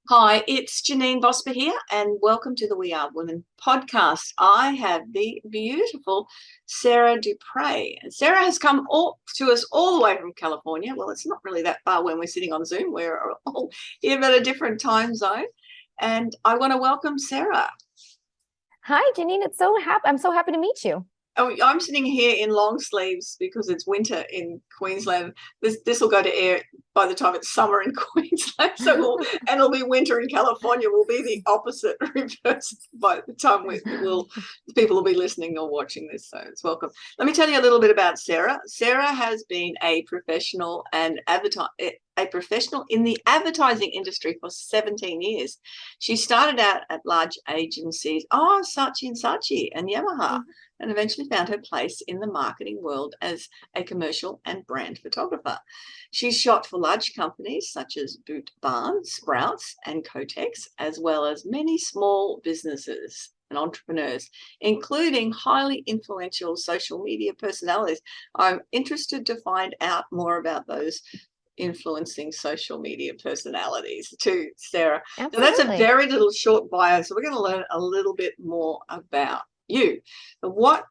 Hi, it's Janine Bosper here, and welcome to the We Are Women podcast. I have the beautiful Sarah Dupree. And Sarah has come to us all the way from California. Well, it's not really that far when we're sitting on Zoom. We're all in at a different time zone. And I want to welcome Sarah. Hi, Janine. I'm so happy to meet you. Oh, I'm sitting here in long sleeves because it's winter in Queensland. This will go to air by the time it's summer in Queensland, and it'll be winter in California. Will be the opposite reverse by the time people will be listening or watching this. So it's welcome. Let me tell you a little bit about Sarah. Sarah has been a professional in the advertising industry for 17 years. She started out at large agencies, Saatchi and Saatchi and Yamaha, and eventually found her place in the marketing world as a commercial and brand photographer. She's shot for large companies such as Boot Barn, Sprouts, and Kotex, as well as many small businesses and entrepreneurs, including highly influential social media personalities. I'm interested to find out more about those influencing social media personalities too, Sarah. Now, that's a Absolutely. very little short bio, so we're going to learn a little bit more about you. What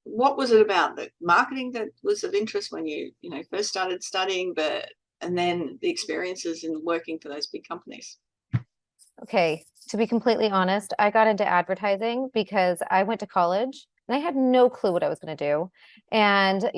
was it about the marketing that was of interest when you first started studying, and then the experiences in working for those big companies? Okay. To be completely honest, I got into advertising because I went to college and I had no clue what I was going to do. And,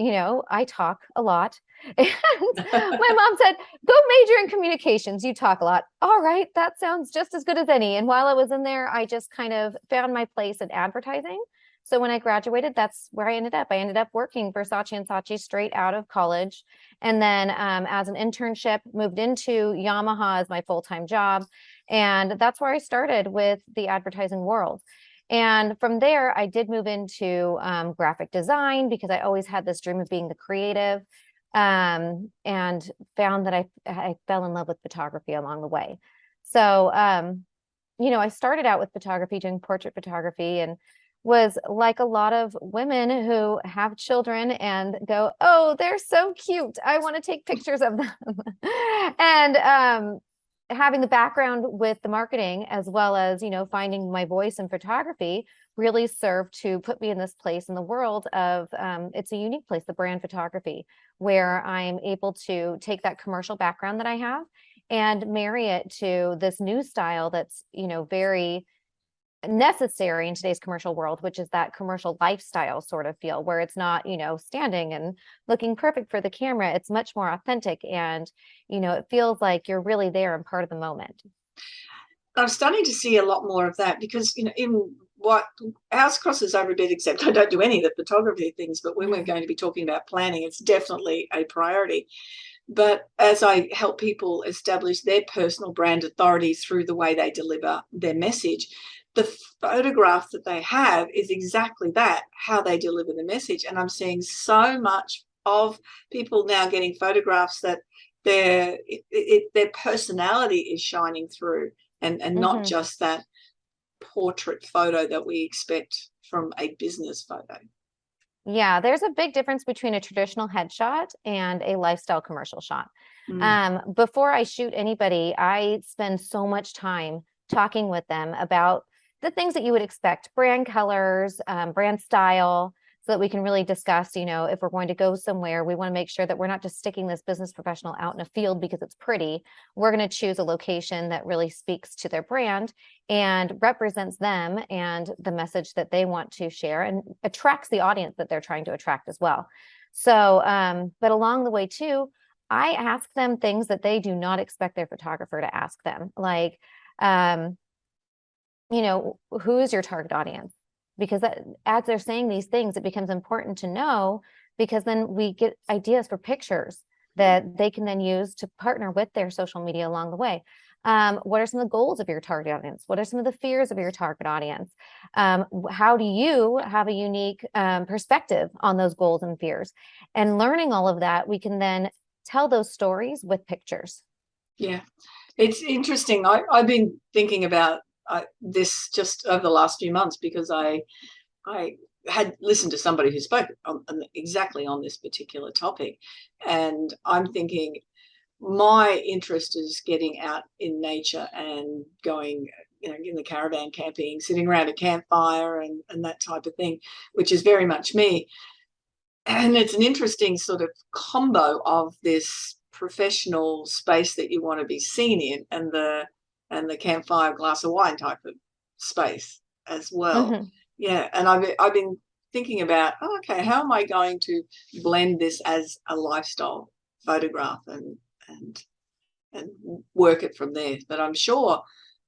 I talk a lot. And my mom said, go major in communications. You talk a lot. All right. That sounds just as good as any. And while I was in there, I just kind of found my place in advertising. So when I graduated, that's where I ended up. I ended up working for Saatchi and Saatchi straight out of college. And then as an internship, moved into Yamaha as my full-time job. And that's where I started with the advertising world. And from there, I did move into graphic design because I always had this dream of being the creative, and found that I fell in love with photography along the way. So, I started out with photography, doing portrait photography, and was like a lot of women who have children and go, oh, they're so cute, I want to take pictures of them. And having the background with the marketing as well as finding my voice in photography really served to put me in this place in the world of it's a unique place, the brand photography, where I'm able to take that commercial background that I have and marry it to this new style that's very necessary in today's commercial world, which is that commercial lifestyle sort of feel where it's not, standing and looking perfect for the camera. It's much more authentic, and, it feels like you're really there and part of the moment. I'm starting to see a lot more of that because, in what ours crosses over a bit, except I don't do any of the photography things, but when we're going to be talking about planning, it's definitely a priority. But as I help people establish their personal brand authority through the way they deliver their message, the photograph that they have is exactly that, how they deliver the message. And I'm seeing so much of people now getting photographs that their personality is shining through, and not Mm-hmm. just that portrait photo that we expect from a business photo. Yeah, there's a big difference between a traditional headshot and a lifestyle commercial shot. Mm. Before I shoot anybody, I spend so much time talking with them about the things that you would expect, brand colors, brand style, so that we can really discuss, if we're going to go somewhere, we want to make sure that we're not just sticking this business professional out in a field because it's pretty. We're going to choose a location that really speaks to their brand and represents them and the message that they want to share and attracts the audience that they're trying to attract as well. So, but along the way too, I ask them things that they do not expect their photographer to ask them. Like, who is your target audience? Because as they're saying these things, it becomes important to know, because then we get ideas for pictures that they can then use to partner with their social media along the way. What are some of the goals of your target audience? What are some of the fears of your target audience? How do you have a unique perspective on those goals and fears? And learning all of that, we can then tell those stories with pictures. Yeah, it's interesting. I've been thinking about this just over the last few months because I had listened to somebody who spoke exactly on this particular topic, and I'm thinking my interest is getting out in nature and going, in the caravan camping, sitting around a campfire and that type of thing, which is very much me. And it's an interesting sort of combo of this professional space that you want to be seen in and the campfire glass of wine type of space as well. Mm-hmm. Yeah. And I've been thinking about, okay, how am I going to blend this as a lifestyle photograph and work it from there? But I'm sure,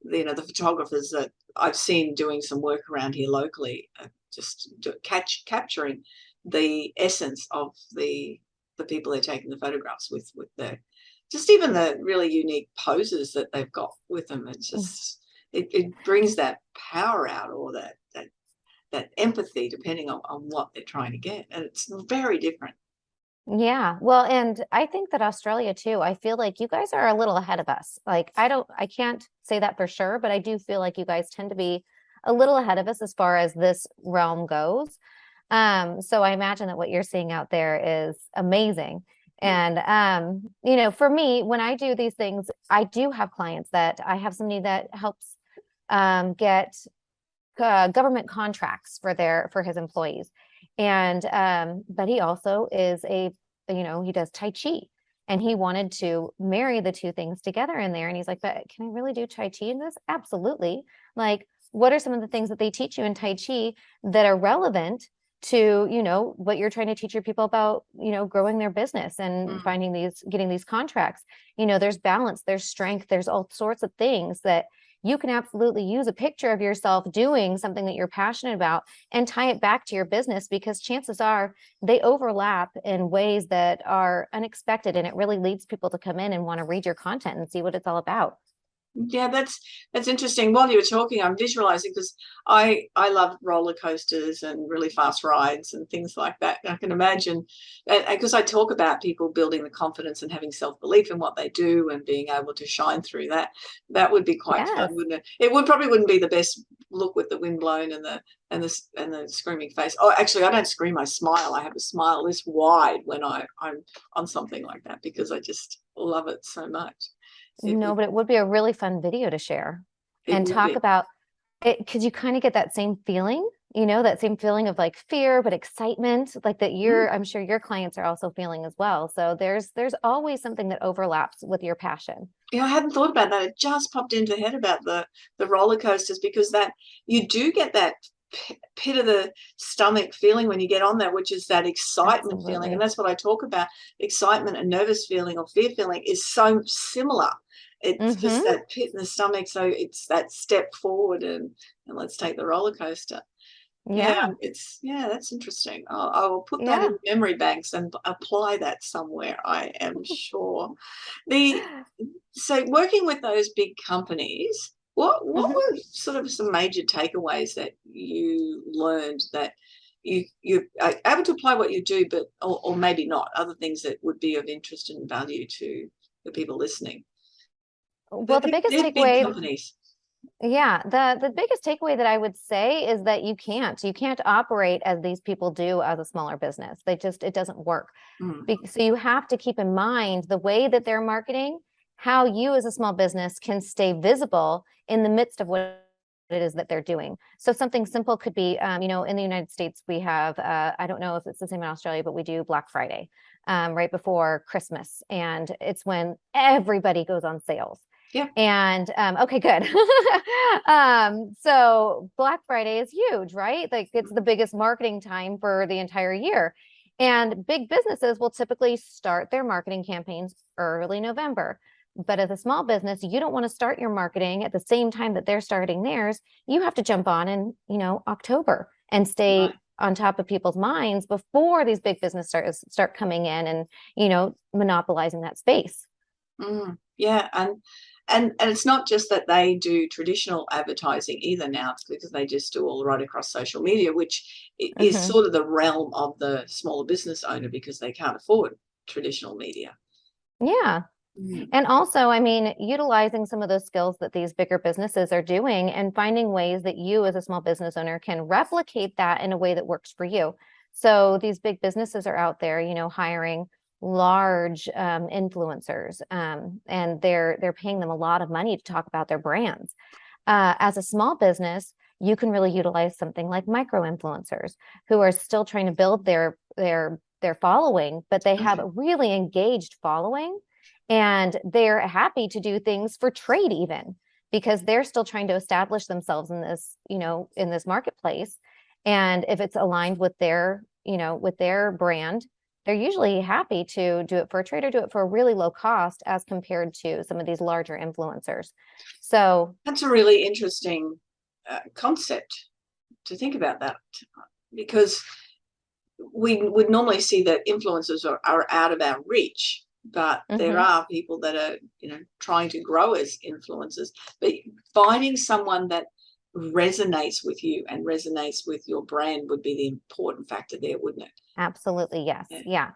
the photographers that I've seen doing some work around here locally are just capturing the essence of the people they're taking the photographs with the just even the really unique poses that they've got with them. It's just it brings that power out, or that empathy, depending on what they're trying to get, and it's very different. Yeah. Well, and I think that Australia too, I feel like you guys are a little ahead of us. Like, I can't say that for sure, but I do feel like you guys tend to be a little ahead of us as far as this realm goes. So I imagine that what you're seeing out there is amazing. And, for me, when I do these things, I do have clients that I have somebody that helps, get government contracts for his employees. And but he also is he does Tai Chi, and he wanted to marry the two things together in there. And he's like, but can I really do Tai Chi in this? Absolutely. Like, what are some of the things that they teach you in Tai Chi that are relevant to, what you're trying to teach your people about, growing their business and getting these contracts? There's balance, there's strength, there's all sorts of things that you can absolutely use a picture of yourself doing something that you're passionate about and tie it back to your business, because chances are they overlap in ways that are unexpected, and it really leads people to come in and want to read your content and see what it's all about. Yeah, that's interesting. While you were talking, I'm visualizing, because I love roller coasters and really fast rides and things like that. I can imagine, and because I talk about people building the confidence and having self-belief in what they do and being able to shine through that. That would be quite fun, Yes. wouldn't it? It probably wouldn't be the best look with the wind blown and the screaming face. Oh, actually, I don't scream. I smile. I have a smile this wide when I'm on something like that, because I just love it so much. No, but it would be a really fun video to share It and would talk be. about it, because you kind of get that same feeling, that same feeling of like fear, but excitement, like that I'm sure your clients are also feeling as well. So there's always something that overlaps with your passion. Yeah, I hadn't thought about that. It just popped into the head about the roller coasters, because that you do get that pit of the stomach feeling when you get on there, which is that excitement feeling. And Absolutely. that's what I talk about. Excitement and nervous feeling or fear feeling is so similar. It's just Mm-hmm. that pit in the stomach. So it's that step forward and let's take the roller coaster. Yeah, Yeah. that's interesting. I will put that in Yeah. memory banks and apply that somewhere, I am sure. The So working with those big companies, what Mhm. were sort of some major takeaways that you learned that you are able to apply what you do, but or maybe not, other things that would be of interest and value to the people listening? Well, the biggest They're big takeaway, companies. yeah, the biggest takeaway that I would say is that you can't operate as these people do as a smaller business. It doesn't work. Mm, So you have to keep in mind the way that they're marketing, how you as a small business can stay visible in the midst of what it is that they're doing. So something simple could be, in the United States, we have, I don't know if it's the same in Australia, but we do Black Friday, right before Christmas. And it's when everybody goes on sales. yeah. And okay, good. So Black Friday is huge, right? Like, it's the biggest marketing time for the entire year. And big businesses will typically start their marketing campaigns early November. But as a small business, you don't want to start your marketing at the same time that they're starting theirs. You have to jump on in, October, and Right. stay on top of people's minds before these big business start coming in and, monopolizing that space. Yeah, and it's not just that they do traditional advertising either now, it's because they just do all right across social media, which is Mhm. sort of the realm of the smaller business owner, because they can't afford traditional media. Yeah. Mm. And also, I mean, utilizing some of those skills that these bigger businesses are doing and finding ways that you as a small business owner can replicate that in a way that works for you. So these big businesses are out there, hiring large influencers, and they're paying them a lot of money to talk about their brands. As a small business, you can really utilize something like micro influencers who are still trying to build their following, but they have a really engaged following, and they're happy to do things for trade even, because they're still trying to establish themselves in this, in this marketplace. And if it's aligned with their, with their brand, they're usually happy to do it for a trade or do it for a really low cost as compared to some of these larger influencers. So that's a really interesting concept to think about that, because we would normally see that influencers are out of our reach, but there are people that are, trying to grow as influencers. But finding someone that resonates with you and resonates with your brand would be the important factor there, wouldn't it? absolutely, yes. Yeah.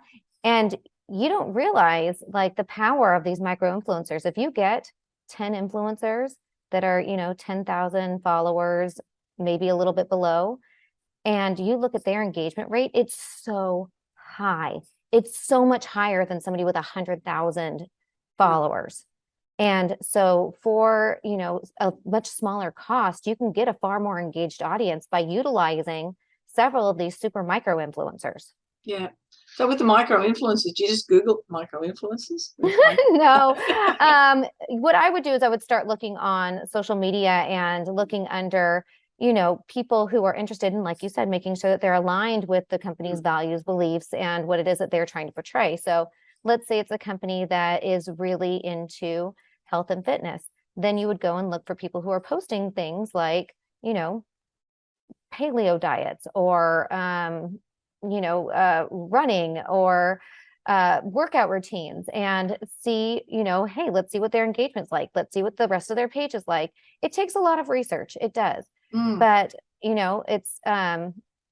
And you don't realize like the power of these micro influencers. If you get 10 influencers that are, 10,000 followers, maybe a little bit below, and you look at their engagement rate, it's so high. It's so much higher than somebody with 100,000 followers. And so for, a much smaller cost, you can get a far more engaged audience by utilizing several of these super micro influencers. Yeah. So with the micro influencers, do you just Google micro influencers? No. What I would do is I would start looking on social media and looking under, people who are interested in, like you said, making sure that they're aligned with the company's values, beliefs, and what it is that they're trying to portray. So let's say it's a company that is really into health and fitness. Then you would go and look for people who are posting things like, paleo diets or, running or workout routines, and see, hey, let's see what their engagement's like. Let's see what the rest of their page is like. It takes a lot of research. It does. But,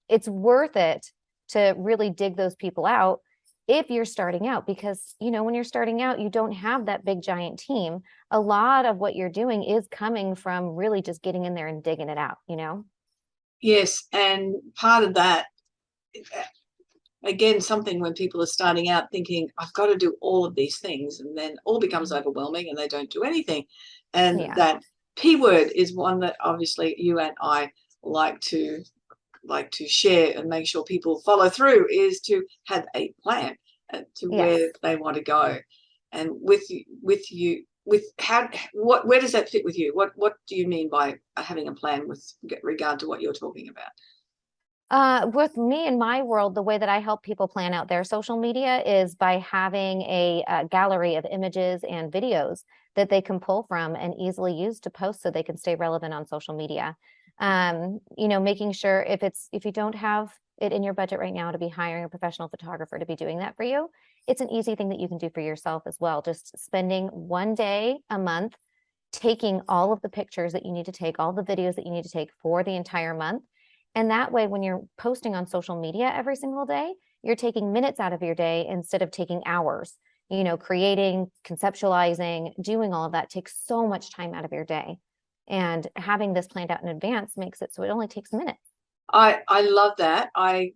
it's worth it to really dig those people out if you're starting out, because, when you're starting out, you don't have that big giant team. A lot of what you're doing is coming from really just getting in there and digging it out, Yes. And part of that, again, something when people are starting out thinking, I've got to do all of these things, and then all becomes overwhelming and they don't do anything. And that P word is one that obviously you and I like to share and make sure people follow through, is to have a plan to where they want to go. And with where does that fit with you? What do you mean by having a plan with regard to what you're talking about? With me in my world, the way that I help people plan out their social media is by having a gallery of images and videos that they can pull from and easily use to post so they can stay relevant on social media. Making sure if you don't have it in your budget right now to be hiring a professional photographer to be doing that for you, it's an easy thing that you can do for yourself as well. Just spending one day a month, taking all of the pictures that you need to take, all the videos that you need to take for the entire month. And that way, when you're posting on social media every single day, you're taking minutes out of your day instead of taking hours. Creating, conceptualizing, doing all of that takes so much time out of your day. And having this planned out in advance makes it so it only takes minutes. I love that. I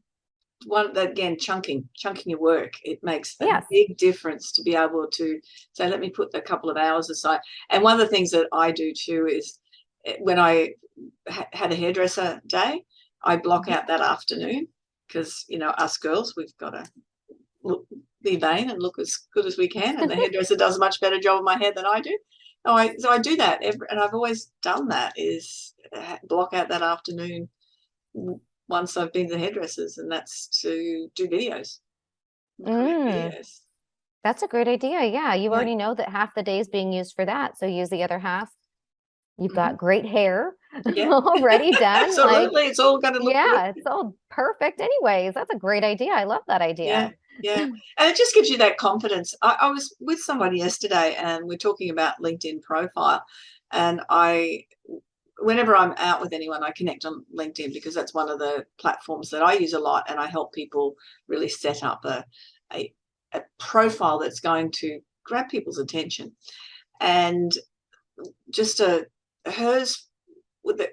want that, again, chunking your work. It makes a big difference to be able to say, let me put a couple of hours aside. And one of the things that I do too is when I had a hairdresser day, I block out that afternoon, because, us girls, we've got to be vain and look as good as we can. And the hairdresser does a much better job of my hair than I do. So I do that, and I've always done that, is block out that afternoon once I've been to the hairdressers, and that's to do videos. Videos. That's a great idea. Yeah, you already know that half the day is being used for that, so use the other half. You've got great hair already done. Absolutely. It's all going to look good. It's all perfect anyways. That's a great idea. I love that idea. Yeah. And it just gives you that confidence. I was with somebody yesterday and we're talking about LinkedIn profile. And whenever I'm out with anyone, I connect on LinkedIn, because that's one of the platforms that I use a lot. And I help people really set up a profile that's going to grab people's attention. And just hers,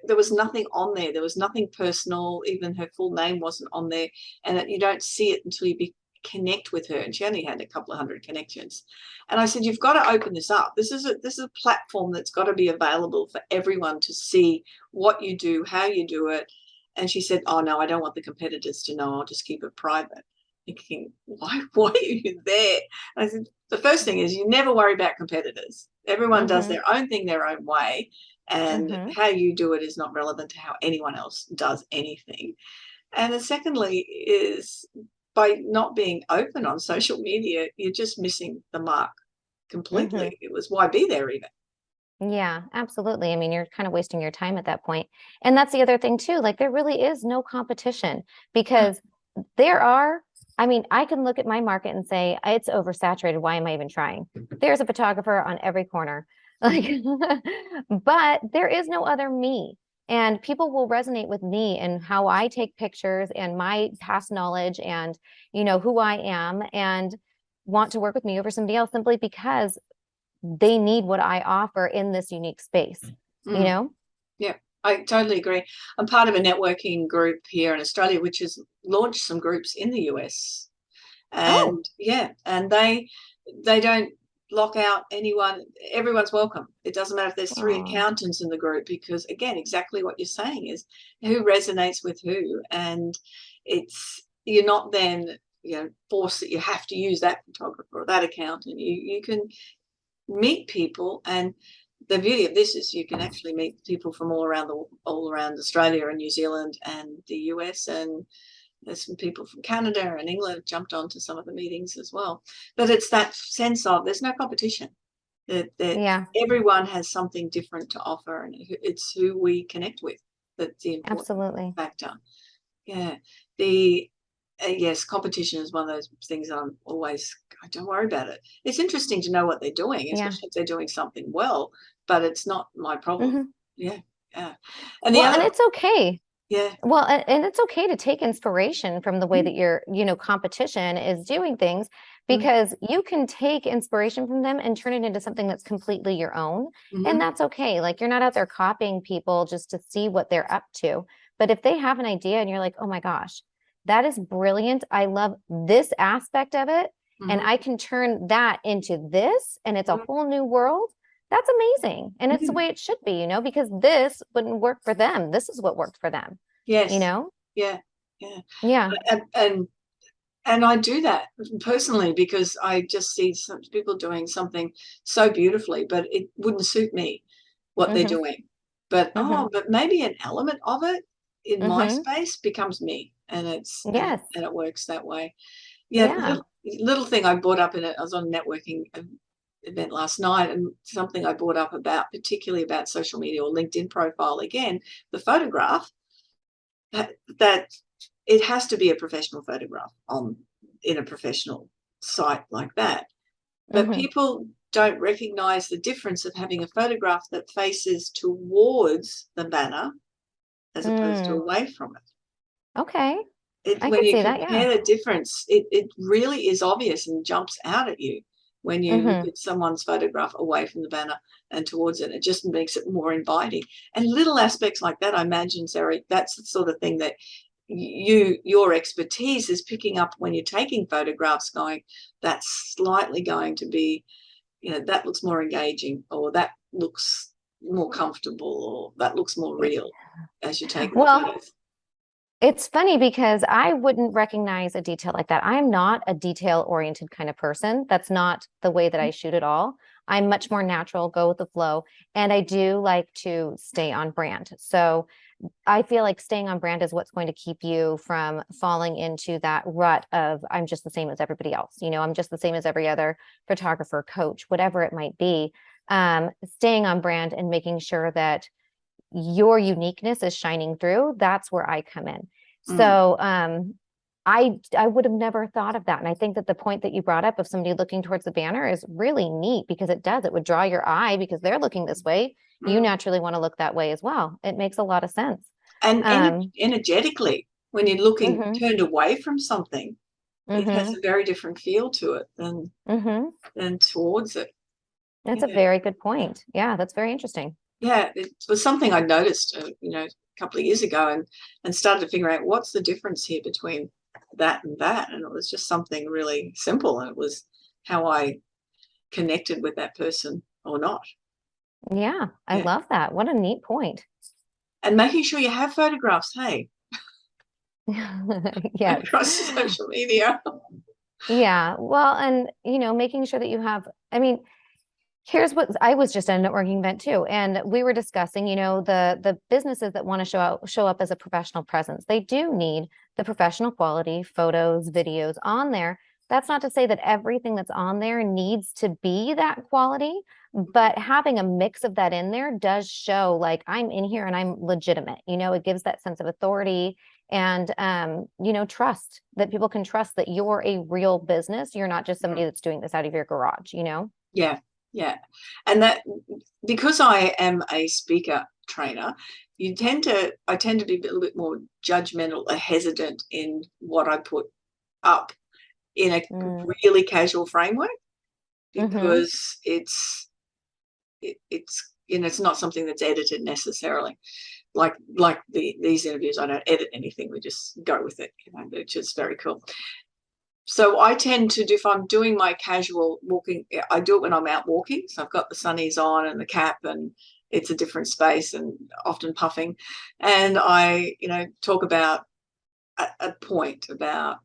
there was nothing on there. There was nothing personal. Even her full name wasn't on there. And you don't see it until you connect with her, and she only had a couple of hundred connections. And I said, you've got to open this up. This is a platform that's got to be available for everyone to see what you do, how you do it. And she said, oh no, I don't want the competitors to know. I'll just keep it private. Thinking, why are you there? And I said, the first thing is you never worry about competitors. Everyone does their own thing their own way, and how you do it is not relevant to how anyone else does anything. And then secondly is, by not being open on social media, you're just missing the mark completely. It was, why be there even? Yeah, absolutely. I mean, you're kind of wasting your time at that point. And that's the other thing too. Like, there really is no competition, because there are, I mean, I can look at my market and say it's oversaturated. Why am I even trying? There's a photographer on every corner. Like, but there is no other me. And people will resonate with me and how I take pictures and my past knowledge and, who I am, and want to work with me over somebody else simply because they need what I offer in this unique space, Yeah, I totally agree. I'm part of a networking group here in Australia, which has launched some groups in the US. And and they don't lock out anyone. Everyone's welcome. It doesn't matter if there's 3 accountants in the group, because again, exactly what you're saying is who resonates with who. And you're not then, forced that you have to use that photographer or that accountant. You can meet people, and the beauty of this is you can actually meet people from all around Australia and New Zealand and the US, and there's some people from Canada and England have jumped onto some of the meetings as well. But it's that sense of there's no competition. That everyone has something different to offer, and it's who we connect with that's the important factor. Yeah, yes, competition is one of those things I don't worry about it. It's interesting to know what they're doing, especially if they're doing something well, but it's not my problem. Yeah. And and it's okay. Yeah. Well, and it's okay to take inspiration from the way that your, competition is doing things, because you can take inspiration from them and turn it into something that's completely your own. And that's okay. Like, you're not out there copying people just to see what they're up to. But if they have an idea and you're like, oh my gosh, that is brilliant, I love this aspect of it, and I can turn that into this, and it's a whole new world. That's amazing. And it's the way it should be, because this wouldn't work for them. This is what worked for them. Yes. Yeah. And I do that personally because I just see some people doing something so beautifully, but it wouldn't suit me what they're doing. But but maybe an element of it in my space becomes me, and and it works that way. Yeah. Little thing I brought up I was on a networking event last night, and something I brought up particularly about social media or LinkedIn profile, again, the photograph, that it has to be a professional photograph in a professional site like that. But people don't recognize the difference of having a photograph that faces towards the banner as opposed to away from it. Okay. When you compare the difference, it really is obvious and jumps out at you when you look at someone's photograph away from the banner and towards it. It just makes it more inviting. And little aspects like that, I imagine, Sarah, that's the sort of thing that your expertise is picking up when you're taking photographs, going, that's slightly going to be, that looks more engaging, or that looks more comfortable, or that looks more real as you take the photos. It's funny because I wouldn't recognize a detail like that. I'm not a detail-oriented kind of person. That's not the way that I shoot at all. I'm much more natural, go with the flow, and I do like to stay on brand. So I feel like staying on brand is what's going to keep you from falling into that rut of, I'm just the same as everybody else. I'm just the same as every other photographer, coach, whatever it might be. Staying on brand and making sure that your uniqueness is shining through, that's where I come in. So I would have never thought of that. And I think that the point that you brought up of somebody looking towards the it is really neat, because it would draw your eye because they're looking this way. You naturally want to look that way as well. It makes a lot of sense. And energetically, when you're looking turned away from something, it has a very different feel to it than towards it. That's a very good point. Yeah, that's very interesting. Yeah, it was something I noticed, a couple of years ago, and started to figure out what's the difference here between that and that. And it was just something really simple. And it was how I connected with that person or not. Yeah, I love that. What a neat point. And making sure you have photographs, hey, Yes. across social media. Yeah. Well, and making sure that you have, I mean, here's what I was just at a networking event too, and we were discussing, the businesses that want to show up as a professional presence. They do need the professional quality photos, videos on there. That's not to say that everything that's on there needs to be that quality, but having a mix of that in there does show like I'm in here and I'm legitimate. It gives that sense of authority and trust, that people can trust that you're a real business. You're not just somebody that's doing this out of your garage. Yeah. Yeah. And that, because I am a speaker trainer, I tend to be a little bit more judgmental or hesitant in what I put up in a really casual framework, because it's it's not something that's edited necessarily. Like these interviews, I don't edit anything. We just go with it, which is very cool. So I tend to do, if I'm doing my casual walking, I do it when I'm out walking. So I've got the sunnies on and the cap, and it's a different space and often puffing. And I, talk about a point about,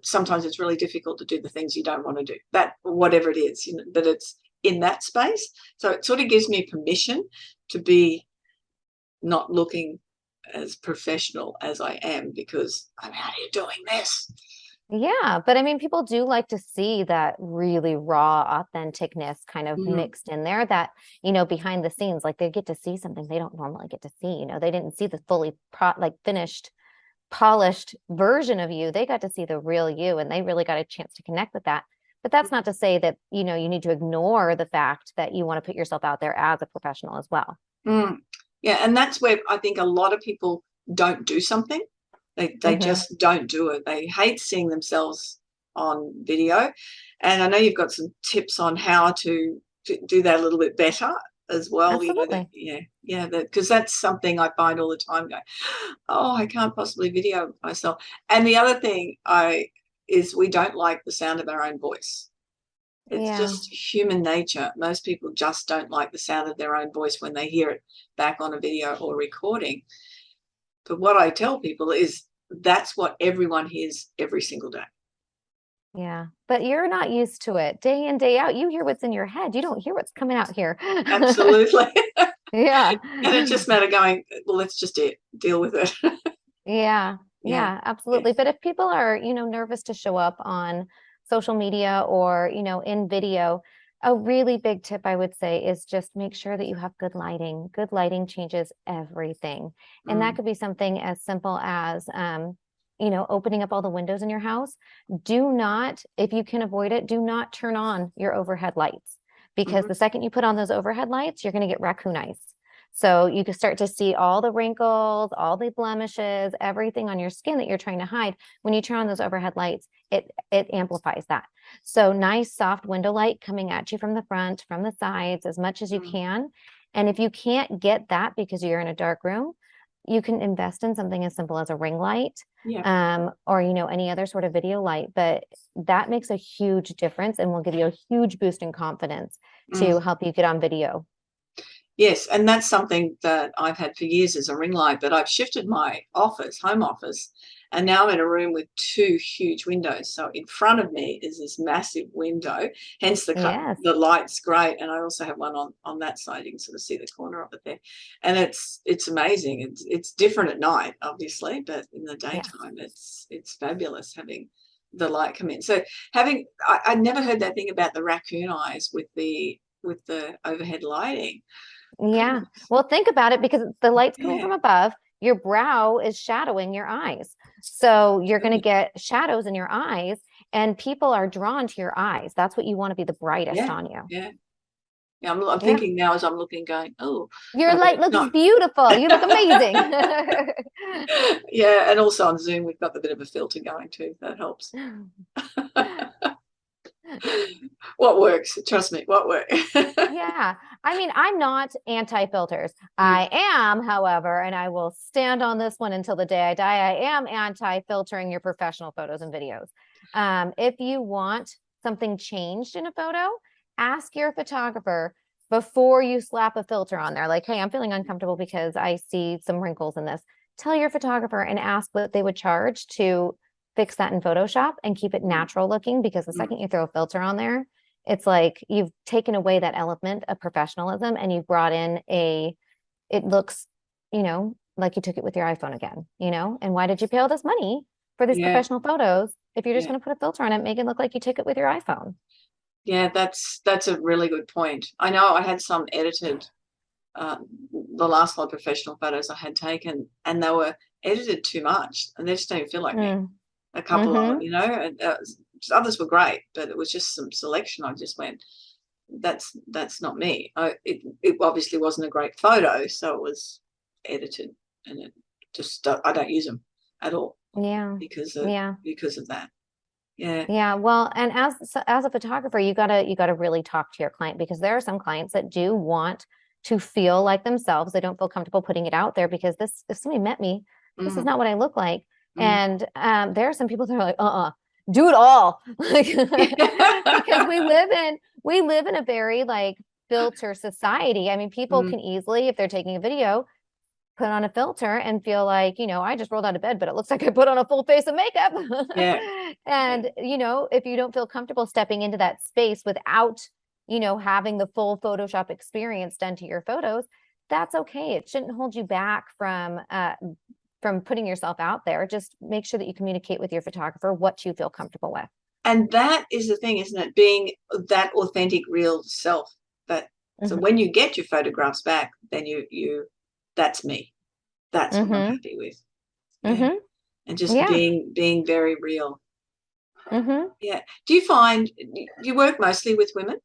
sometimes it's really difficult to do the things you don't want to do, that whatever it is, that it's in that space. So it sort of gives me permission to be not looking as professional as I am, because I'm out here doing this. Yeah, but I mean, people do like to see that really raw authenticness kind of mixed in there, that, behind the scenes, like they get to see something they don't normally get to see. They didn't see the fully finished, polished version of you. They got to see the real you, and they really got a chance to connect with that. But that's not to say that, you need to ignore the fact that you want to put yourself out there as a professional as well. Yeah, and that's where I think a lot of people don't do something. They just don't do it. They hate seeing themselves on video. And I know you've got some tips on how to do that a little bit better as well. Absolutely. Because that's something I find all the time, going, oh, I can't possibly video myself. And the other thing is we don't like the sound of our own voice. It's just human nature. Most people just don't like the sound of their own voice when they hear it back on a video or recording. But what I tell people is that's what everyone hears every single day. Yeah, but you're not used to it. Day in, day out, you hear what's in your head. You don't hear what's coming out here. Absolutely. Yeah. And it's just a matter of going, well, let's just deal with it. Yeah, absolutely. Yes. But if people are, nervous to show up on social media or, in video, a really big tip I would say is just make sure that you have good lighting. Good lighting changes everything. And that could be something as simple as, opening up all the windows in your house. Do not, if you can avoid it, do not turn on your overhead lights, because the second you put on those overhead lights, you're going to get raccoon eyes. So you can start to see all the wrinkles, all the blemishes, everything on your skin that you're trying to hide. When you turn on those overhead lights, it amplifies that. So nice soft window light coming at you from the front, from the sides, as much as you can. And if you can't get that because you're in a dark room, you can invest in something as simple as a ring light, or any other sort of video light. But that makes a huge difference and will give you a huge boost in confidence to help you get on video. Yes, and that's something that I've had for years as a ring light, but I've shifted my home office, and now I'm in a room with two huge windows. So in front of me is this massive window, hence the light's great. And I also have one on that side. You can sort of see the corner of it there. And it's amazing. It's different at night, obviously, but in the daytime it's fabulous having the light come in. So I never heard that thing about the raccoon eyes with the overhead lighting. Yeah. Well, think about it, because the light's coming from above. Your brow is shadowing your eyes. So you're going to get shadows in your eyes, and people are drawn to your eyes. That's what you want to be the brightest on you. Yeah. I'm thinking now as I'm looking, going, oh. Your light looks beautiful. You look amazing. Yeah. And also on Zoom, we've got a bit of a filter going too. That helps. What works? Trust me, what works? Yeah. I mean, I'm not anti-filters. I am, however, and I will stand on this one until the day I die, I am anti-filtering your professional photos and videos. If you want something changed in a photo, ask your photographer before you slap a filter on there. Like, hey, I'm feeling uncomfortable because I see some wrinkles in this. Tell your photographer and ask what they would charge to fix that in Photoshop and keep it natural looking, because the second you throw a filter on there, it's like you've taken away that element of professionalism and you've brought in it looks, like you took it with your iPhone again, and why did you pay all this money for these Yeah. professional photos if you're just Yeah. going to put a filter on it, make it look like you took it with your iPhone? Yeah, that's a really good point. I know I had some edited, the last lot of professional photos I had taken, and they were edited too much, and they just don't feel like me. A couple of them, and others were great, but it was just some selection. I just went, that's not me. It obviously wasn't a great photo, so it was edited, and it just I don't use them at all Yeah. because Yeah. of that. Yeah. Yeah. Well, and as a photographer, you gotta really talk to your client, because there are some clients that do want to feel like themselves. They don't feel comfortable putting it out there because if somebody met me, this is not what I look like. And there are some people that are like, do it all. Like, because we live in a very like filter society. I mean, people can easily, if they're taking a video, put on a filter and feel like, I just rolled out of bed, but it looks like I put on a full face of makeup. Yeah. And, if you don't feel comfortable stepping into that space without, having the full Photoshop experience done to your photos, that's okay. It shouldn't hold you back from putting yourself out there. Just make sure that you communicate with your photographer what you feel comfortable with. And that is the thing, isn't it? Being that authentic, real self. So when you get your photographs back, then you that's me. That's what I'm happy with. Yeah. And just being very real. Yeah. Do you find you work mostly with women?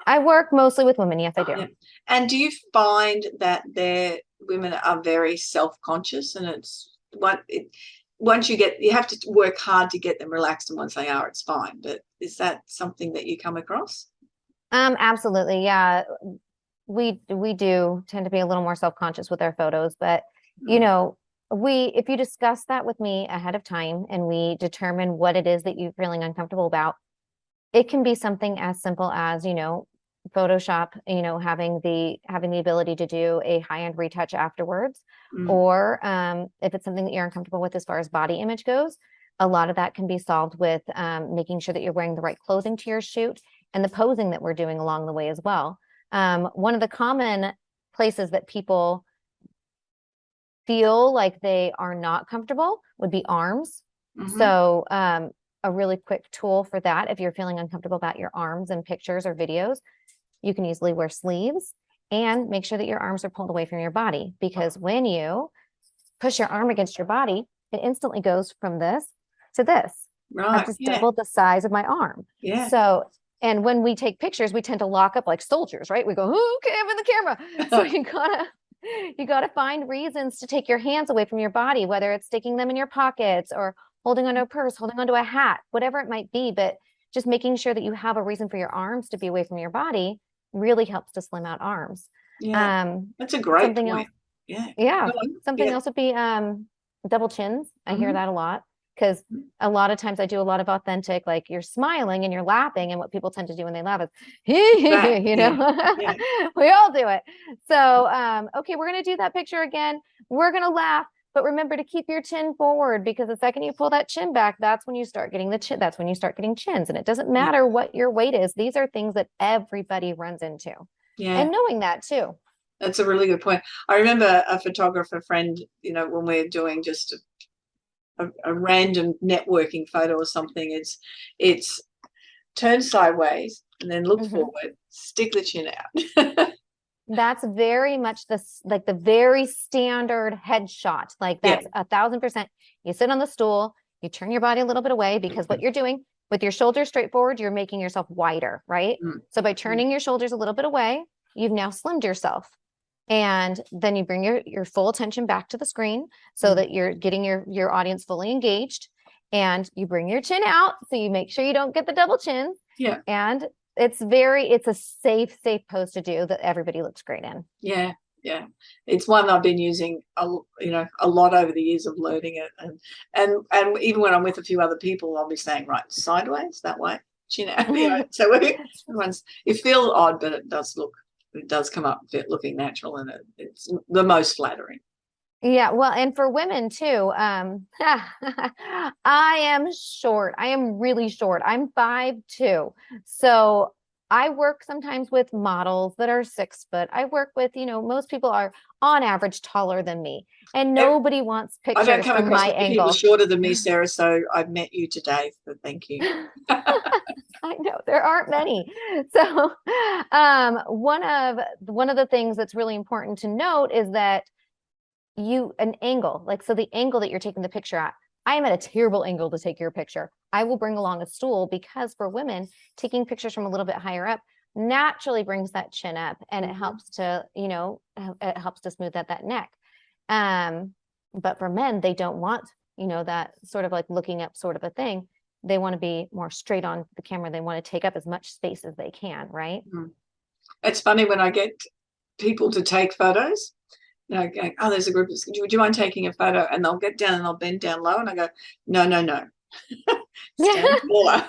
I work mostly with women. Yes, I do. Yeah. And do you find that women are very self-conscious, and once you have to work hard to get them relaxed, and once they are, it's fine. But is that something that you come across? Absolutely. Yeah. We do tend to be a little more self-conscious with our photos, but if you discuss that with me ahead of time and we determine what it is that you're feeling uncomfortable about, it can be something as simple as, Photoshop, having the ability to do a high-end retouch afterwards, or if it's something that you're uncomfortable with as far as body image goes, a lot of that can be solved with making sure that you're wearing the right clothing to your shoot and the posing that we're doing along the way as well. One of the common places that people feel like they are not comfortable would be arms. So a really quick tool for that, if you're feeling uncomfortable about your arms in pictures or videos, you can easily wear sleeves and make sure that your arms are pulled away from your body, because when you push your arm against your body, it instantly goes from this to this. Right. I've just doubled the size of my arm. Yeah. So, and when we take pictures, we tend to lock up like soldiers, right? We go, okay, I'm in the camera. So you gotta find reasons to take your hands away from your body, whether it's sticking them in your pockets or holding onto a purse, holding onto a hat, whatever it might be. But just making sure that you have a reason for your arms to be away from your body really helps to slim out arms. Yeah. That's a great point. Else, yeah. Something else would be double chins. I hear that a lot, because a lot of times I do a lot of authentic, like you're smiling and you're laughing, and what people tend to do when they laugh is we all do it. So okay, we're gonna do that picture again. We're gonna laugh, but remember to keep your chin forward, because the second you pull that chin back, that's when you start getting that's when you start getting chins. And it doesn't matter what your weight is. These are things that everybody runs into. Yeah. And knowing that too. That's a really good point. I remember a photographer friend, when we're doing just a random networking photo or something, it's turn sideways and then look forward, stick the chin out. That's very much the very standard headshot. Like that's 1,000%. You sit on the stool, you turn your body a little bit away, because what you're doing with your shoulders straight forward, you're making yourself wider, right? So by turning your shoulders a little bit away, you've now slimmed yourself. And then you bring your full attention back to the screen so that you're getting your audience fully engaged, and you bring your chin out. So you make sure you don't get the double chin. Yeah. And it's a safe pose to do that everybody looks great in. Yeah. Yeah, it's one I've been using a lot over the years of learning it, and even when I'm with a few other people, I'll be saying, right, sideways that way, so everyone's, it feels odd, but it does come up looking natural, and it's the most flattering. Yeah, well, and for women too, I am short. I am really short. I'm 5'2". So I work sometimes with models that are 6 foot. I work with, most people are on average taller than me, and nobody wants I don't pictures come from across my many people angle. shorter than me, Sarah, so I've met you today, so thank you. I know there aren't many. So, one of the things that's really important to note is that an angle, like, so the angle that you're taking the picture at, I am at a terrible angle to take your picture. I will bring along a stool, because for women, taking pictures from a little bit higher up naturally brings that chin up, and it helps to, it helps to smooth out that neck. But for men, they don't want, that sort of like looking up sort of a thing. They want to be more straight on the camera. They want to take up as much space as they can, right? It's funny when I get people to take photos. Going, oh, there's a group of, would you mind taking a photo? And they'll get down and they'll bend down low, and I go, no. Stand taller.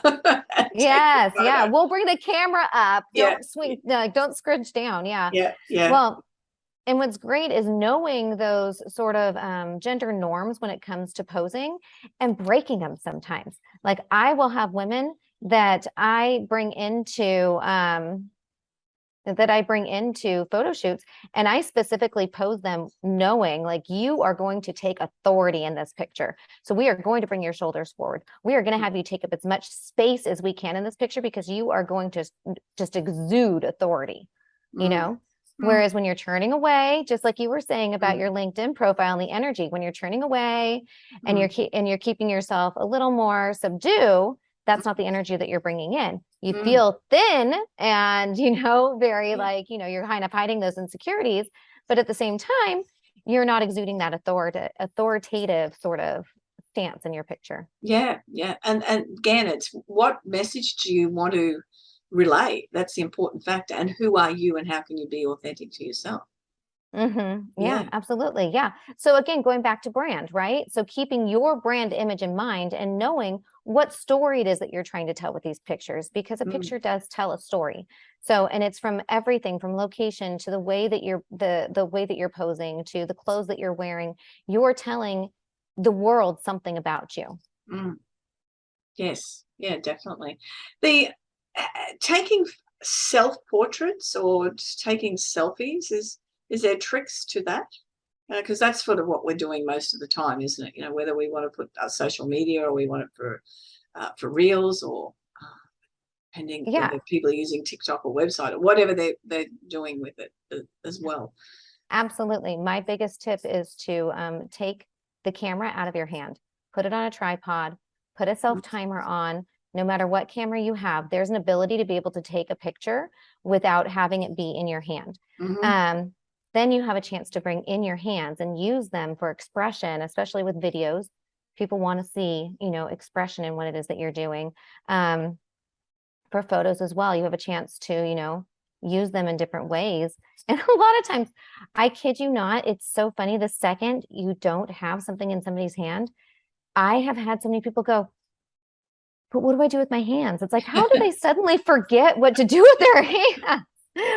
Yes, yeah. We'll bring the camera up. Yeah. Don't swing, don't scrunch down. Yeah. Yeah. Well, and what's great is knowing those sort of gender norms when it comes to posing and breaking them sometimes. Like, I will have women that I bring into photo shoots, and I specifically pose them knowing, like, you are going to take authority in this picture. So we are going to bring your shoulders forward. We are going to have you take up as much space as we can in this picture, because you are going to just exude authority, Whereas when you're turning away, just like you were saying about your LinkedIn profile and the energy, when you're turning away and you're keeping yourself a little more subdued, that's not the energy that you're bringing in. You feel thin and, very like, you're kind of hiding those insecurities, but at the same time, you're not exuding that authoritative sort of stance in your picture. Yeah. And again, it's what message do you want to relay? That's the important factor. And who are you, and how can you be authentic to yourself? Yeah, absolutely. Yeah. So again, going back to brand, right? So keeping your brand image in mind and knowing what story it is that you're trying to tell with these pictures, because a picture does tell a story. So, and it's from everything from location to the way that the way that you're posing, to the clothes that you're wearing. You're telling the world something about you. Yes. Yeah, definitely. The taking self-portraits or just taking selfies, is there tricks to that? Because that's sort of what we're doing most of the time, isn't it? Whether we want to put our social media, or we want it for reels, or depending whether people are using TikTok or website, or whatever they're doing with it as well. Absolutely. My biggest tip is to take the camera out of your hand, put it on a tripod, put a self timer on. No matter what camera you have, there's an ability to be able to take a picture without having it be in your hand. Then you have a chance to bring in your hands and use them for expression, especially with videos. People want to see, expression in what it is that you're doing. For photos as well, you have a chance to, use them in different ways. And a lot of times, I kid you not, it's so funny. The second you don't have something in somebody's hand, I have had so many people go, but what do I do with my hands? It's like, how do they suddenly forget what to do with their hands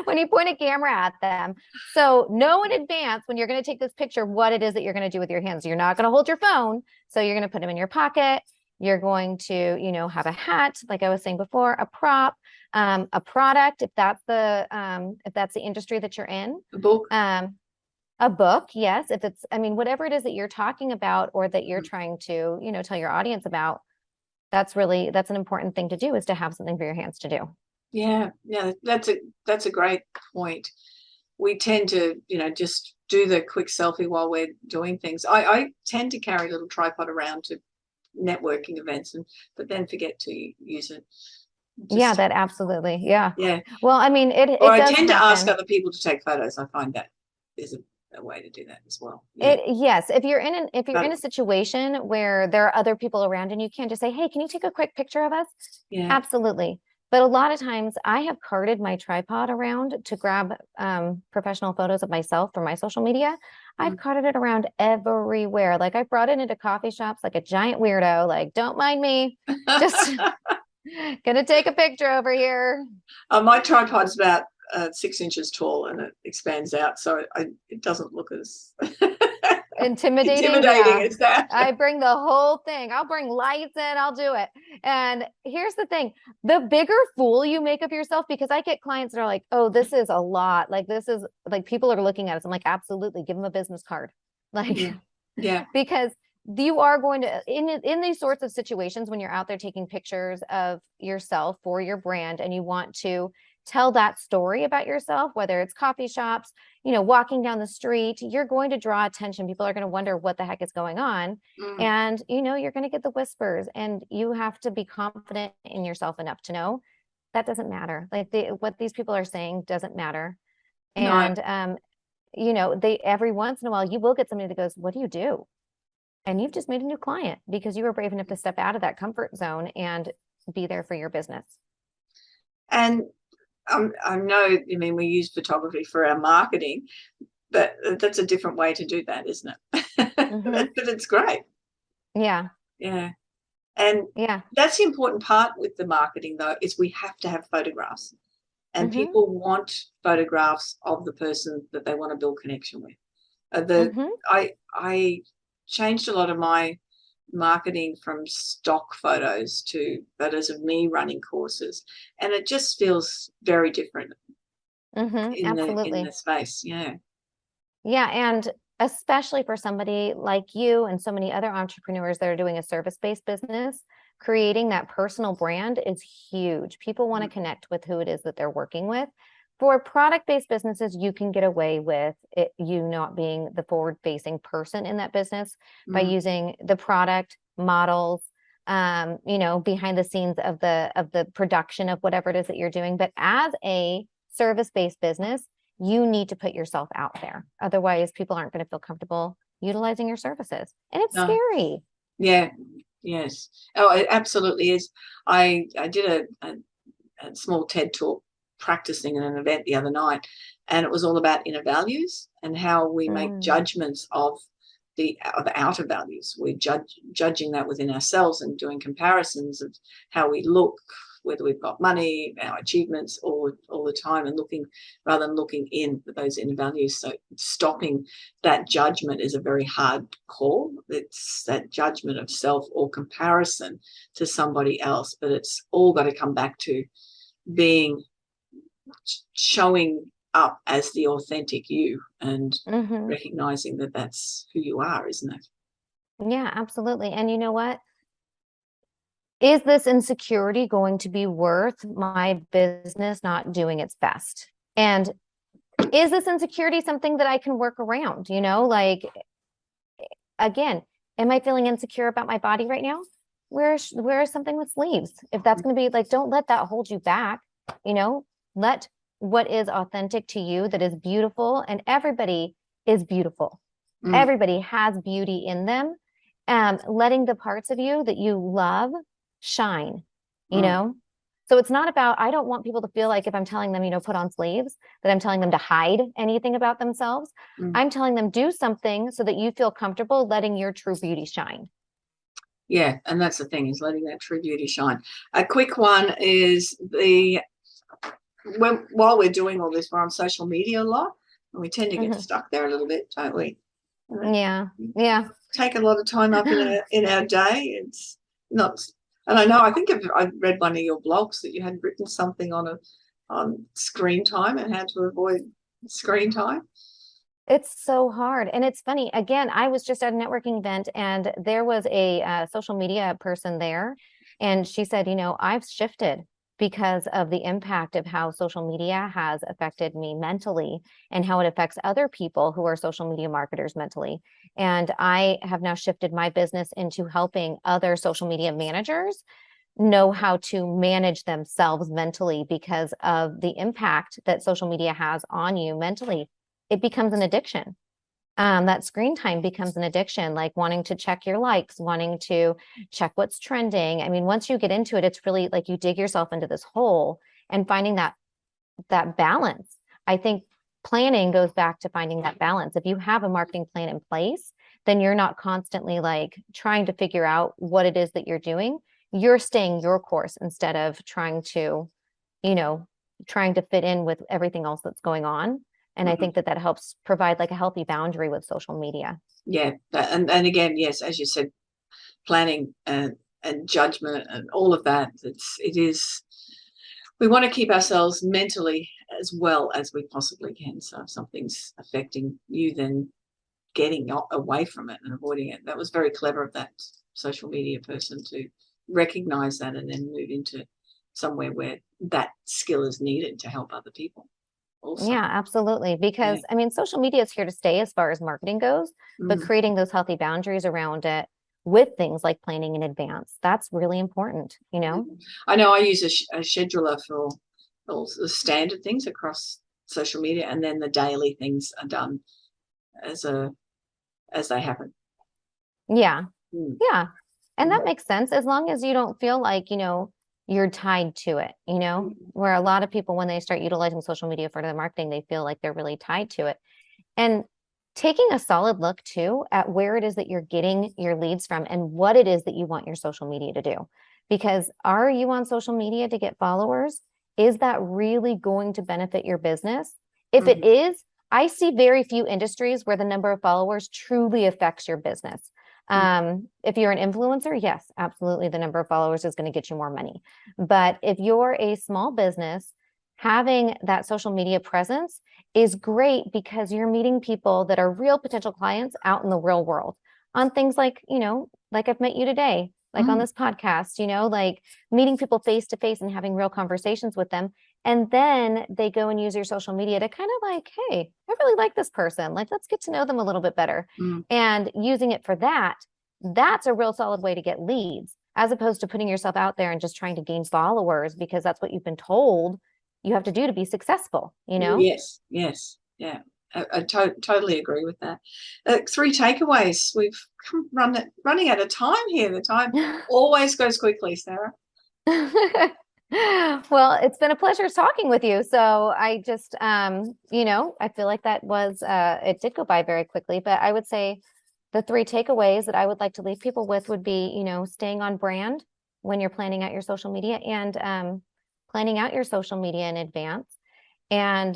when you point a camera at them? So know in advance when you're going to take this picture what it is that you're going to do with your hands. You're not going to hold your phone. So you're going to put them in your pocket. You're going to, have a hat, like I was saying before, a prop, a product, if that's the industry that you're in. A book. A book, yes. If it's, whatever it is that you're talking about, or that you're trying to, tell your audience about, that's an important thing to do, is to have something for your hands to do. Yeah. That's a great point. We tend to, just do the quick selfie while we're doing things. I tend to carry a little tripod around to networking events, but then forget to use it. That absolutely. Yeah. Well, I does tend to ask happen. other people to take photos. I find that is a way to do that as well. Yes, if you're in a situation where there are other people around and you can't just say, hey, can you take a quick picture of us? Absolutely. But a lot of times I have carted my tripod around to grab professional photos of myself for my social media. I've carted it around everywhere. Like I brought it into coffee shops like a giant weirdo, like, don't mind me, just gonna take a picture over here. My tripod's about 6 inches tall and it expands out, so it doesn't look as Intimidating. intimidating Yeah. as that. I bring the whole thing. I'll bring lights in, I'll do it. And here's the thing, the bigger fool you make of yourself, because I get clients that are like, oh, this is a lot. Like, this is like, people are looking at us. I'm like, absolutely, give them a business card. Like, Yeah. because you are going to, in these sorts of situations, when you're out there taking pictures of yourself for your brand and you want to tell that story about yourself, whether it's coffee shops, walking down the street, you're going to draw attention. People are going to wonder what the heck is going on. And, you're going to get the whispers, and you have to be confident in yourself enough to know that doesn't matter. Like, what these people are saying doesn't matter. No. And, they, every once in a while, you will get somebody that goes, what do you do? And you've just made a new client because you were brave enough to step out of that comfort zone and be there for your business. And I know, we use photography for our marketing, but that's a different way to do that, isn't it? But it's great. Yeah. Yeah. And that's the important part with the marketing, though, is we have to have photographs. And people want photographs of the person that they want to build connection with. I changed a lot of my marketing from stock photos to photos of me running courses, and it just feels very different in the space. Yeah And especially for somebody like you and so many other entrepreneurs that are doing a service-based business, creating that personal brand is huge. People want to connect with who it is that they're working with. For product-based businesses, you can get away with it, you not being the forward-facing person in that business by using the product models, behind the scenes of the production of whatever it is that you're doing. But as a service-based business, you need to put yourself out there. Otherwise, people aren't going to feel comfortable utilizing your services. And it's scary. Yeah. Yes. Oh, it absolutely is. I did a small TED talk practicing in an event the other night, and it was all about inner values and how we make judgments of outer values. We're judging that within ourselves and doing comparisons of how we look, whether we've got money, our achievements, all the time, and rather than looking in at those inner values. So stopping that judgment is a very hard call. It's that judgment of self or comparison to somebody else, but it's all got to come back to showing up as the authentic you and recognizing that that's who you are, isn't it? Yeah, absolutely. And you know what? Is this insecurity going to be worth my business not doing its best? And is this insecurity something that I can work around? Like, again, am I feeling insecure about my body right now? Wear something with sleeves. If that's going to be like, don't let that hold you back. Let what is authentic to you, that is beautiful, and everybody is beautiful. Everybody has beauty in them. Letting the parts of you that you love shine, So it's not about, I don't want people to feel like if I'm telling them, put on sleeves, that I'm telling them to hide anything about themselves. I'm telling them do something so that you feel comfortable letting your true beauty shine. Yeah, and that's the thing, is letting that true beauty shine. A quick one is while we're doing all this, we're on social media a lot, and we tend to get stuck there a little bit, don't we? Yeah. Take a lot of time up in our day. It's not. And I know, I think I read one of your blogs that you had written something on screen time and how to avoid screen time. It's so hard. And it's funny. Again, I was just at a networking event, and there was a social media person there. And she said, I've shifted because of the impact of how social media has affected me mentally and how it affects other people who are social media marketers mentally. And I have now shifted my business into helping other social media managers know how to manage themselves mentally because of the impact that social media has on you mentally. It becomes an addiction. that screen time becomes an addiction, like wanting to check your likes, wanting to check what's trending. I mean, once you get into it, it's really like you dig yourself into this hole, and finding that balance. I think planning goes back to finding that balance. If you have a marketing plan in place, then you're not constantly like trying to figure out what it is that you're doing. You're staying your course instead of you know, trying to fit in with everything else that's going on. And I think that helps provide like a healthy boundary with social media. Yeah. And again, yes, as you said, planning and judgment and all of that. It is, we want to keep ourselves mentally as well as we possibly can. So if something's affecting you, then getting away from it and avoiding it. That was very clever of that social media person to recognize that and then move into somewhere where that skill is needed to help other people also. Yeah, absolutely. Because I mean, social media is here to stay as far as marketing goes, but creating those healthy boundaries around it with things like planning in advance, that's really important, you know? I know I use a scheduler for all the standard things across social media, and then the daily things are done as they happen. Yeah. Yeah. And that makes sense as long as you don't feel like, you're tied to it, where a lot of people, when they start utilizing social media for their marketing, they feel like they're really tied to it. And taking a solid look too at where it is that you're getting your leads from and what it is that you want your social media to do. Because are you on social media to get followers? Is that really going to benefit your business? If it is, I see very few industries where the number of followers truly affects your business. If you're an influencer, yes, absolutely. The number of followers is going to get you more money. But if you're a small business, having that social media presence is great because you're meeting people that are real potential clients out in the real world on things like, like I've met you today, like on this podcast, like meeting people face to face and having real conversations with them. And then they go and use your social media to kind of like, hey, I really like this person. Like, let's get to know them a little bit better. And using it for that, that's a real solid way to get leads, as opposed to putting yourself out there and just trying to gain followers because that's what you've been told you have to do to be successful, Yes. Yeah. I totally agree with that. 3 takeaways. We've running out of time here. The time always goes quickly, Sarah. Well, it's been a pleasure talking with you. So I just, I feel like that was, it did go by very quickly, but I would say the 3 takeaways that I would like to leave people with would be, staying on brand when you're planning out your social media and, planning out your social media in advance. And,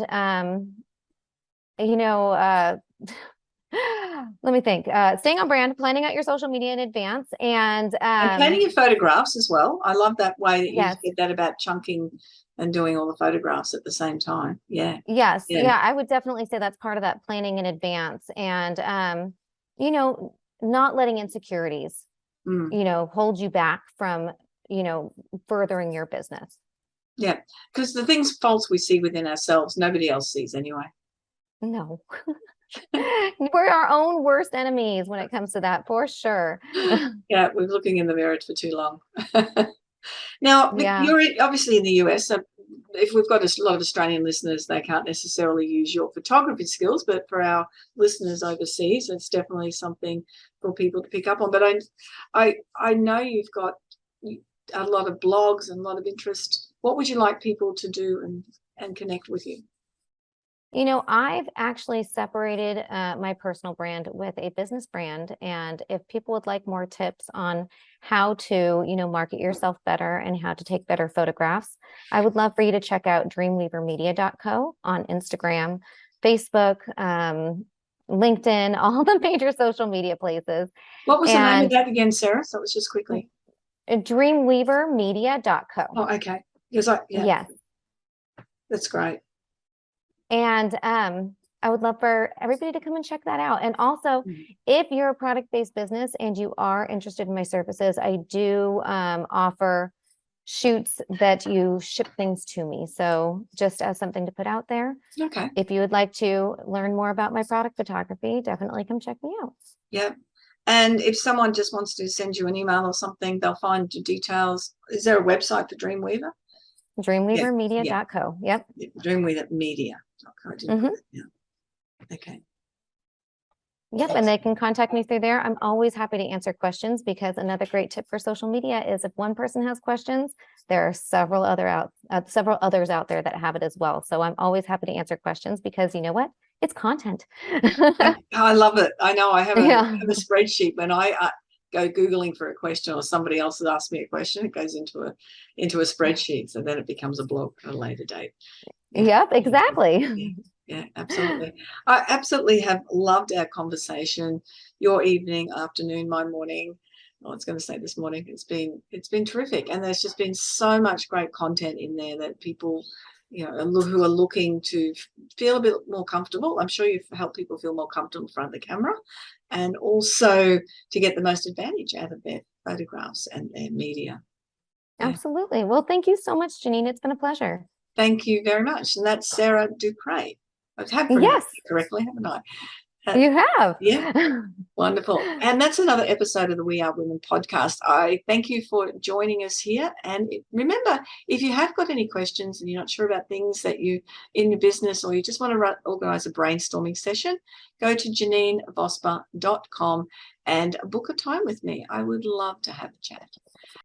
let me think. Staying on brand, planning out your social media in advance, and planning your photographs as well. I love that way that you yes. said that about chunking and doing all the photographs at the same time. Yeah. Yes. Yeah. I would definitely say that's part of that planning in advance, and not letting insecurities, hold you back from, furthering your business. Yeah, because the faults we see within ourselves, nobody else sees anyway. No. We're our own worst enemies when it comes to that, for sure. Yeah, we're looking in the mirror for too long. Now, Yeah. you're obviously in the US, so if we've got a lot of Australian listeners, they can't necessarily use your photography skills, but for our listeners overseas, it's definitely something for people to pick up on. But I know you've got a lot of blogs and a lot of interest. What would you like people to do and connect with you? I've actually separated my personal brand with a business brand. And if people would like more tips on how to, market yourself better and how to take better photographs, I would love for you to check out dreamweavermedia.co on Instagram, Facebook, LinkedIn, all the major social media places. What was the name of that again, Sarah? So it was just quickly. Dreamweavermedia.co. Oh, okay. Yes. That's great. And I would love for everybody to come and check that out. And also, if you're a product-based business and you are interested in my services, I do offer shoots that you ship things to me. So just as something to put out there. Okay. If you would like to learn more about my product photography, definitely come check me out. Yeah. And if someone just wants to send you an email or something, they'll find your details. Is there a website for Dreamweaver? Dreamweavermedia.co. Yep. Dreamweavermedia.co. Okay. Yep, and they can contact me through there. I'm always happy to answer questions, because another great tip for social media is if one person has questions, there are several others out there that have it as well. So I'm always happy to answer questions, because you know what? It's content. I love it. I know I have Yeah. a spreadsheet when I go Googling for a question, or somebody else has asked me a question, it goes into a spreadsheet. So then it becomes a blog at a later date. Yeah. Yep, exactly. Yeah. Yeah, absolutely. I absolutely have loved our conversation. Your evening, afternoon, my morning. I was going to say this morning. It's been terrific, and there's just been so much great content in there that people, who are looking to feel a bit more comfortable. I'm sure you've helped people feel more comfortable in front of the camera, and also to get the most advantage out of their photographs and their media. Yeah. Absolutely. Well, thank you so much, Janine. It's been a pleasure. Thank you very much. And that's Sarah Dupree. I have Yes, pronounced it correctly, haven't I? you have. Yeah, wonderful. And that's another episode of the We Are Women podcast. I thank you for joining us here. And remember, if you have got any questions and you're not sure about things that you in your business, or you just want to organize a brainstorming session, go to janinevosper.com and book a time with me. I would love to have a chat.